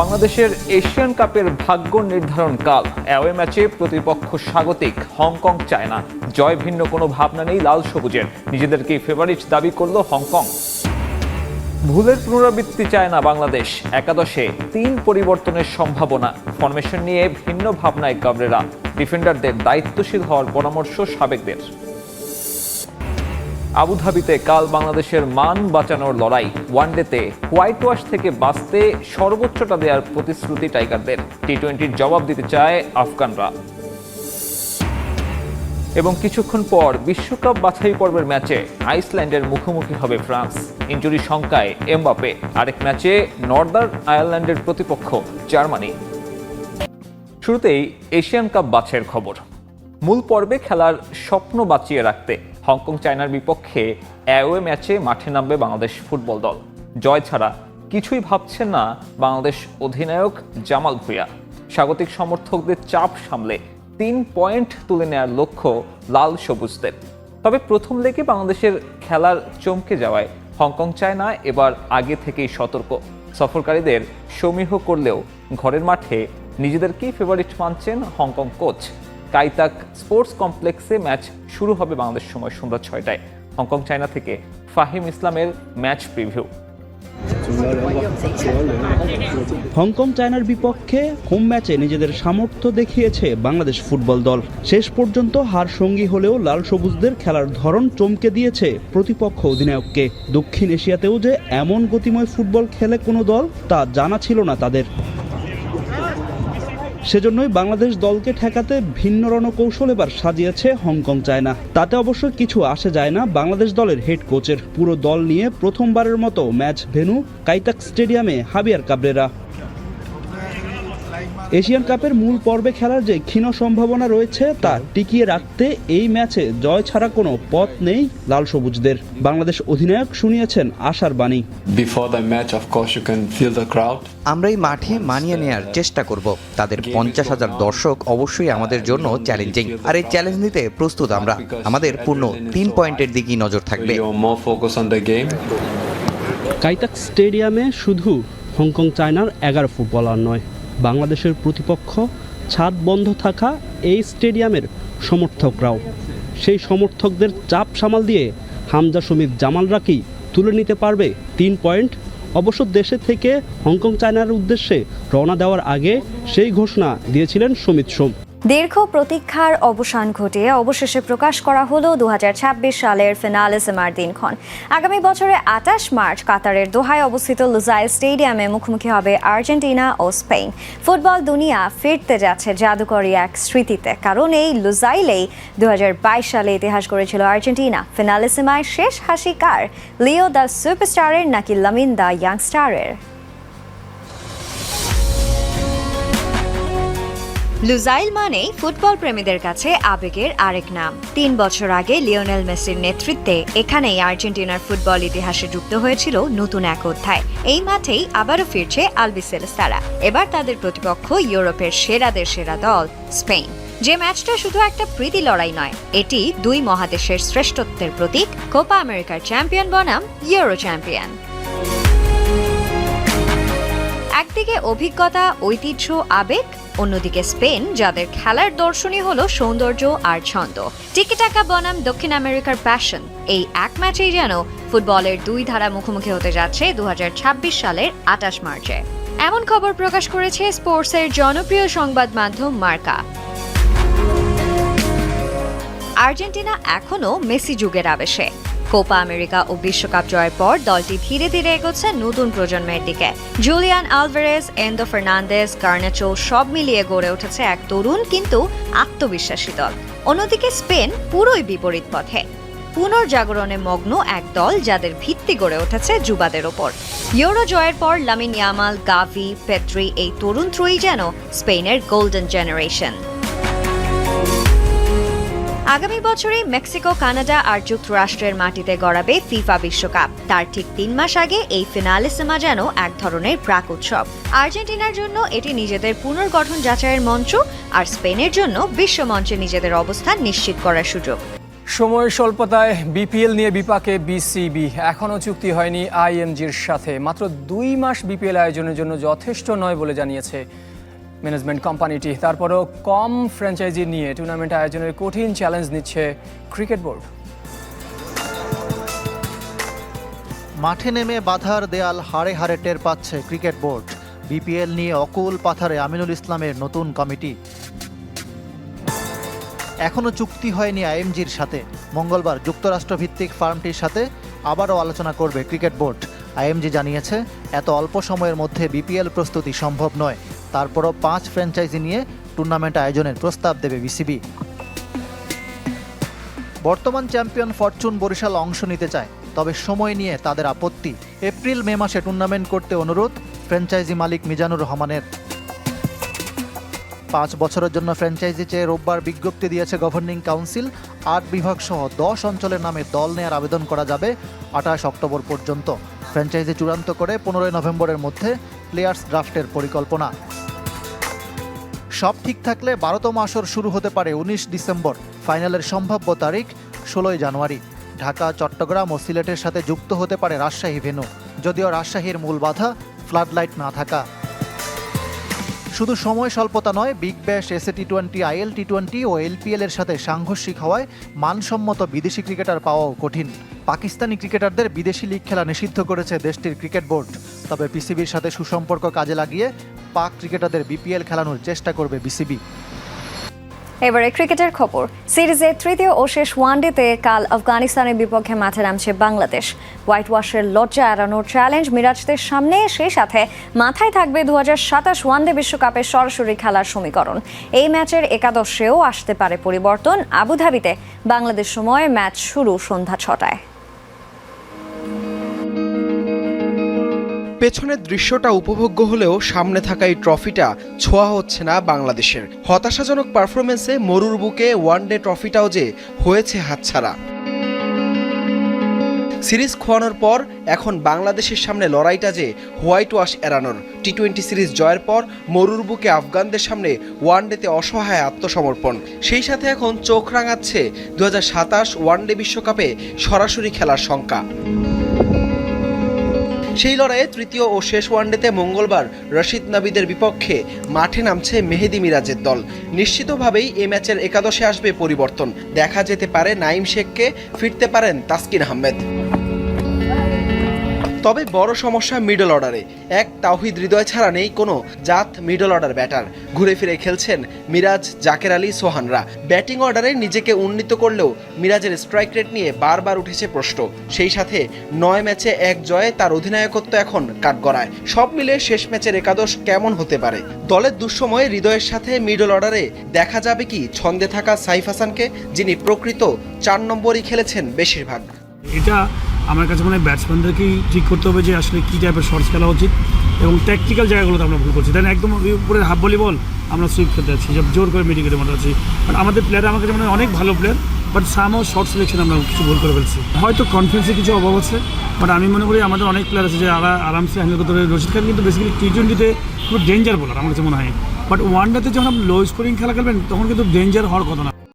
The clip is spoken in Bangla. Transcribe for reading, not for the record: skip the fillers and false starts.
বাংলাদেশের এশিয়ান কাপের ভাগ্য নির্ধারণ কাল। অ্যাওয়ে ম্যাচে প্রতিপক্ষ স্বাগতিক হংকং চায়না। জয় ভিন্ন কোনো ভাবনা নেই লাল সবুজের, নিজেদেরকেই ফেভারিট দাবি করল হংকং। ভুলের পুনরাবৃত্তি চায় না বাংলাদেশ, একাদশে 3 পরিবর্তনের সম্ভাবনা। ফরমেশন নিয়ে ভিন্ন ভাবনায় কাবরেরা, ডিফেন্ডারদের দায়িত্বশীল হওয়ার পরামর্শ সাবেকদের। আবুধাবিতে কাল বাংলাদেশের মান বাঁচানোর লড়াই। ওয়ানডেতে হোয়াইট ওয়াশ থেকে বাঁচতে সর্বোচ্চটা দেওয়ার প্রতিশ্রুতি টাইগারদের। টি-20-র জবাব দিতে চায় আফগানরা। এবং কিছুক্ষণ পর বিশ্বকাপ বাছাই পর্বের ম্যাচে আইসল্যান্ডের মুখোমুখি হবে ফ্রান্স। ইনজুরি শঙ্কায় এমবাপে। আরেক ম্যাচে নর্দার্ন আয়ারল্যান্ডের প্রতিপক্ষ জার্মানি। শুরুতেই এশিয়ান কাপ বাছাইয়ের খবর। মূল পর্বে খেলার স্বপ্ন বাঁচিয়ে রাখতে হংকং চায়নার বিপক্ষে অ্যাওয়ে ম্যাচে মাঠে নামবে বাংলাদেশ ফুটবল দল। জয় ছাড়া কিছুই ভাবছেন না বাংলাদেশ অধিনায়ক জামাল ভুঁইয়া। স্বাগতিক সমর্থকদের চাপ সামলে 3 পয়েন্ট তুলে নেওয়ার লক্ষ্য লাল সবুজদের। তবে প্রথম লেগে বাংলাদেশের খেলার চমকে যাওয়ায় হংকং চায়না এবার আগে থেকেই সতর্ক। সফরকারীদের সমীহ করলেও ঘরের মাঠে নিজেদেরকেই ফেভারিট মানছেন হংকং কোচ। কাইতাক স্পোর্টস কমপ্লেক্সে ম্যাচ শুরু হবে বাংলাদেশ সময় সন্ধ্যা 6টায়। হংকং চায়না থেকে ফাহিম ইসলামের ম্যাচ প্রিভিউ। হংকং চায়নার বিপক্ষে হোম ম্যাচে নিজেদের সামর্থ্য দেখিয়েছে বাংলাদেশ ফুটবল দল। শেষ পর্যন্ত হার সঙ্গী হলেও লাল সবুজদের খেলার ধরন চমকে দিয়েছে প্রতিপক্ষ অধিনায়ককে। দক্ষিণ এশিয়াতেও যে এমন গতিময় ফুটবল খেলে কোনো দল, তা জানা ছিল না তাদের। সেজন্যই বাংলাদেশ দলকে ঠেকাতে ভিন্ন রণকৌশল এবার সাজিয়েছে হংকং চায়না। তাতে অবশ্য কিছু আসে যায় না বাংলাদেশ দলের হেড কোচের। পুরো দল নিয়ে প্রথমবারের মতো ম্যাচ ভেন্যু কাইতাক স্টেডিয়ামে হাবিয়ার কাবরেরা। এশিয়ান কাপের মূল পর্বে খেলার যে ক্ষীণ সম্ভাবনা রয়েছে তা টিকিয়ে রাখতে এই ম্যাচে জয় ছাড়া কোনো পথ নেই লাল সবুজদের। বাংলাদেশ অধিনায়ক শুনিয়েছেন আশার বাণী। আমরা এই মাঠে মানিয়ে নেয়ার চেষ্টা করব। তাদের 50,000 দর্শক অবশ্যই আমাদের জন্য চ্যালেঞ্জিং, আর এই চ্যালেঞ্জ নিতে প্রস্তুত আমরা। আমাদের পূর্ণ 3 পয়েন্টের দিকেই নজর থাকবে। কাইতাক স্টেডিয়ামে শুধু হংকং চায়নার 11 ফুটবলার নয়, বাংলাদেশের প্রতিপক্ষ ছাদ বন্ধ থাকা এই স্টেডিয়ামের সমর্থকরাও। সেই সমর্থকদের চাপ সামাল দিয়ে হামজা সমিত জামালরা কি তুলে নিতে পারবে 3 পয়েন্ট? অবশ্য দেশে থেকে হংকং চায়নার উদ্দেশ্যে রওনা দেওয়ার আগে সেই ঘোষণা দিয়েছিলেন সমিত সোম। দীর্ঘ প্রতীক্ষার অবসান ঘটিয়ে অবশেষে প্রকাশ করা হলো 2026 সালের ফিনালিসিমার দিনক্ষণ। আগামী বছরের 28 মার্চ কাতারের দোহায় অবস্থিত লুজাইল স্টেডিয়ামে মুখোমুখি হবে আর্জেন্টিনা ও স্পেন। ফুটবল দুনিয়া ফিরতে যাচ্ছে জাদুকরী এক স্মৃতিতে, কারণ এই লুজাইলেই 2022 সালে ইতিহাস গড়েছিল আর্জেন্টিনা। ফিনালিসিমায় শেষ হাসি কার? লিও দ্য সুপারস্টারের নাকি লামিন দ্য ইয়াংস্টারের? লুজাইল মানেই ফুটবল প্রেমীদের কাছে আবেগের আরেক নাম। 3 বছর আগে লিওনেল মেসির নেতৃত্বে এখানেই আর্জেন্টিনার ফুটবল ইতিহাসে যুক্ত হয়েছিল নতুন এক অধ্যায়। এই মাঠেই আবারও ফিরছে আলবিসেলেস্তারা। এবার তাদের প্রতিপক্ষ ইউরোপের সেরাদের সেরা দল স্পেন। যে ম্যাচটা শুধু একটা প্রীতি লড়াই নয়, এটি 2 মহাদেশের শ্রেষ্ঠত্বের প্রতীক। কোপা আমেরিকার চ্যাম্পিয়ন বনাম ইউরো চ্যাম্পিয়ন। একদিকে অভিজ্ঞতা, ঐতিহ্য, আবেগ, অন্যদিকে স্পেন, যাদের খেলার দর্শনই হলো সৌন্দর্য আর ছন্দ। টিকিটাকা বনাম দক্ষিণ আমেরিকার প্যাশন। এই এক ম্যাচেই যেন ফুটবলের 2 ধারা মুখোমুখি হতে যাচ্ছে 2026 সালের 28 মার্চে। এমন খবর প্রকাশ করেছে স্পোর্টসের জনপ্রিয় সংবাদ মাধ্যম মার্কা। আর্জেন্টিনা এখনও মেসি যুগের আবেশে। কোপা আমেরিকা ও বিশ্বকাপ জয়ের পর দলটি ধীরে ধীরে এগোচ্ছে নতুন প্রজন্মের দিকে। Julian Alvarez, Enzo Fernandez, Garnacho সব মিলিয়ে গড়ে উঠেছে এক তরুণ কিন্তু আত্মবিশ্বাসী দল। অন্যদিকে স্পেন পুরোই বিপরীত পথে। পুনর্জাগরণে মগ্ন এক দল যাদের ভিত্তি গড়ে উঠেছে যুবাদের ওপর। ইউরো জয়ের পর লামিন ইয়ামাল, গাভি, পেদ্রি এই তরুণ ত্রয়ী যেন স্পেনের গোল্ডেন জেনারেশন। আগামী বছরে মেক্সিকো, কানাডা আর যুক্তরাষ্ট্রের মাটিতে গড়াবে ফিফা বিশ্বকাপ। তার ঠিক 3 মাস আগে এই ফিনালিসিমা যেন এক ধরনের প্রাক উৎসব। আর্জেন্টিনার জন্য এটি নিজেদের পুনর্গঠন যাচাইয়ের মঞ্চ, আর স্পেনের জন্য বিশ্বমঞ্চে নিজেদের অবস্থান নিশ্চিত করার সুযোগ। সময়ের স্বল্পতায় বিপিএল নিয়ে বিপাকে বিসিবি। এখনও চুক্তি হয়নি আইএমজির সাথে। মাত্র 2 মাস বিপিএল আয়োজনের জন্য যথেষ্ট নয় বলে জানিয়েছে ম্যানেজমেন্ট কোম্পানিটি। তারপরও কম ফ্র্যাঞ্চাইজি নিয়ে টুর্নামেন্ট আয়োজনের কঠিন চ্যালেঞ্জ নিচ্ছে ক্রিকেট বোর্ড। মাঠে নেমে বাধার দেয়াল হাড়ে হাড়ে টের পাচ্ছে ক্রিকেট বোর্ড। বিপিএল নিয়ে অকুল পাথারে আমিনুল ইসলামের নতুন কমিটি। এখনও চুক্তি হয়নি আইএমজির সাথে। মঙ্গলবার যুক্তরাষ্ট্রভিত্তিক ফার্মটির সাথে আবারও আলোচনা করবে ক্রিকেট বোর্ড। আইএমজি জানিয়েছে এত অল্প সময়ের মধ্যে বিপিএল প্রস্তুতি সম্ভব নয়। তারপরও 5 ফ্র্যাঞ্চাইজি নিয়ে টুর্নামেন্ট আয়োজনের প্রস্তাব দেবে বিসিবি। বর্তমান চ্যাম্পিয়ন ফরচুন বরিশাল অংশ নিতে চায়, তবে সময় নিয়ে তাদের আপত্তি। এপ্রিল-মে মাসে টুর্নামেন্ট করতে অনুরোধ ফ্র্যাঞ্চাইজি মালিক মিজানুর রহমানের। 5 বছরের জন্য ফ্র্যাঞ্চাইজি চেয়ে রোববার বিজ্ঞপ্তি দিয়েছে গভর্নিং কাউন্সিল। 8 বিভাগ সহ 10 অঞ্চলের নামে দল নেয়ার আবেদন করা যাবে 28 অক্টোবর পর্যন্ত। ফ্র্যাঞ্চাইজি চূড়ান্ত করে 15 নভেম্বরের মধ্যে প্লেয়ার্স ড্রাফটের পরিকল্পনা। সব ঠিক থাকলে 12তম আসর শুরু হতে পারে 19 ডিসেম্বর। ফাইনালের সম্ভাব্য তারিখ 16 জানুয়ারি। ঢাকা, চট্টগ্রাম ও সিলেটের সাথে যুক্ত হতে পারে রাজশাহী ভেন্যু, যদিও রাজশাহীর মূল বাধা ফ্লাডলাইট না থাকা। শুধু সময় স্বল্পতা নয়, Big Bash, SA T20, IL T20 ও এলপিএল এর সাথে সাংঘর্ষিক হওয়ায় মানসম্মত বিদেশি ক্রিকেটার পাওয়াও কঠিন। পাকিস্তানি ক্রিকেটারদের বিদেশি লিগ খেলা নিষিদ্ধ করেছে দেশটির ক্রিকেট বোর্ড। তবে পিসিবির সাথে সুসম্পর্ক কাজে লাগিয়ে পাক ক্রিকেটারদের বিপিএল খেলানোর চেষ্টা করবে বিসিবি। এবারে ক্রিকেটের খবর। সিরিজের তৃতীয় ও শেষ ওয়ানডেতে কাল আফগানিস্তানের বিপক্ষে মাঠে নামছে বাংলাদেশ। হোয়াইট ওয়াশের লজ্জা এড়ানোর চ্যালেঞ্জ মিরাজদের সামনে, সেই সাথে মাথায় থাকবে 2027 ওয়ানডে বিশ্বকাপের সরাসরি খেলার সমীকরণ। এই ম্যাচের একাদশেও আসতে পারে পরিবর্তন। আবুধাবিতে বাংলাদেশ সময় ম্যাচ শুরু সন্ধ্যা 6টায়। পেছনের দৃশ্যটা উপভোগ্য হলেও সামনে থাকা এই ট্রফিটা ছোঁয়া হচ্ছে না বাংলাদেশের। হতাশাজনক পারফরমেন্সে মরুর বুকে ওয়ানডে ট্রফিটাও যে হয়েছে হাতছাড়া। সিরিজ খোয়ানোর পর এখন বাংলাদেশের সামনে লড়াইটা যে হোয়াইট ওয়াশ এড়ানোর। টি20 সিরিজ জয়ের পর মরুর বুকে আফগানদের সামনে ওয়ানডেতে অসহায় আত্মসমর্পণ। সেই সাথে এখন চোখ রাঙাচ্ছে 2027 ওয়ানডে বিশ্বকাপে সরাসরি খেলার শঙ্কা। সেই লড়াইয়ে তৃতীয় ও শেষ ওয়ানডেতে মঙ্গলবার রশিদ নাবিদের বিপক্ষে মাঠে নামছে মেহেদী মিরাজের দল। নিশ্চিতভাবেই এ ম্যাচের একাদশে আসবে পরিবর্তন। দেখা যেতে পারে নাইম শেখকে, ফিরতে পারেন তাসকিন আহমেদ। তবে বড় সমস্যা মিডল অর্ডারে। এক তাওহিদ হৃদয় ছাড়া নেই কোনো জাত মিডল অর্ডার ব্যাটার। ঘুরে ফিরে খেলছেন মিরাজ, জাকের আলী, সোহানরা। ব্যাটিং অর্ডারে নিজেকে উন্নীত করলেও মিরাজের স্ট্রাইক রেট নিয়ে বারবার উঠেছে প্রশ্ন। সেই সাথে 9 ম্যাচে 1 জয়ে তার অধিনায়কত্ব এখন কাঠগড়ায়। সব মিলে শেষ ম্যাচের একাদশ কেমন হতে পারে? দলের দুঃসময়ে হৃদয়ের সাথে মিডল অর্ডারে দেখা যাবে কি ছন্দে থাকা সাইফ হাসানকে, যিনি প্রকৃত 4 নম্বরই খেলেছেন বেশিরভাগ। এটা আমার কাছে মনে হয় ব্যাটসম্যানদেরকেই ঠিক করতে হবে যে আসলে কী টাইপের শর্টস খেলা উচিত, এবং ট্যাকটিক্যাল জায়গাগুলোতে আমরা ভুল করছি। তাই একদম উপরে হাফ ভলিবল আমরা সুইপ খেলতে যাচ্ছি, জোর করে মেডিকেলের মতো আছি। বাট আমাদের প্লেয়ার আমার কাছে মনে হয় অনেক ভালো প্লেয়ার, বাট সামও শর্ট সিলেকশন আমরা কিছু ভুল করে ফেলছি। হয়তো কনফিডেন্সে কিছু অভাব আছে, বাট আমি মনে করি আমাদের অনেক প্লেয়ার আছে যে আরামসে হ্যান্ডেল করতে পারে। রশিদ খান কিন্তু বেসিক্যালি টি20তে খুব ডেঞ্জার বোলার আমার কাছে মনে হয়, বাট ওয়ানডেতে যখন আপনি লো স্কোরিং খেলা খেলবেন তখন কিন্তু ডেঞ্জার হওয়ার কথা না।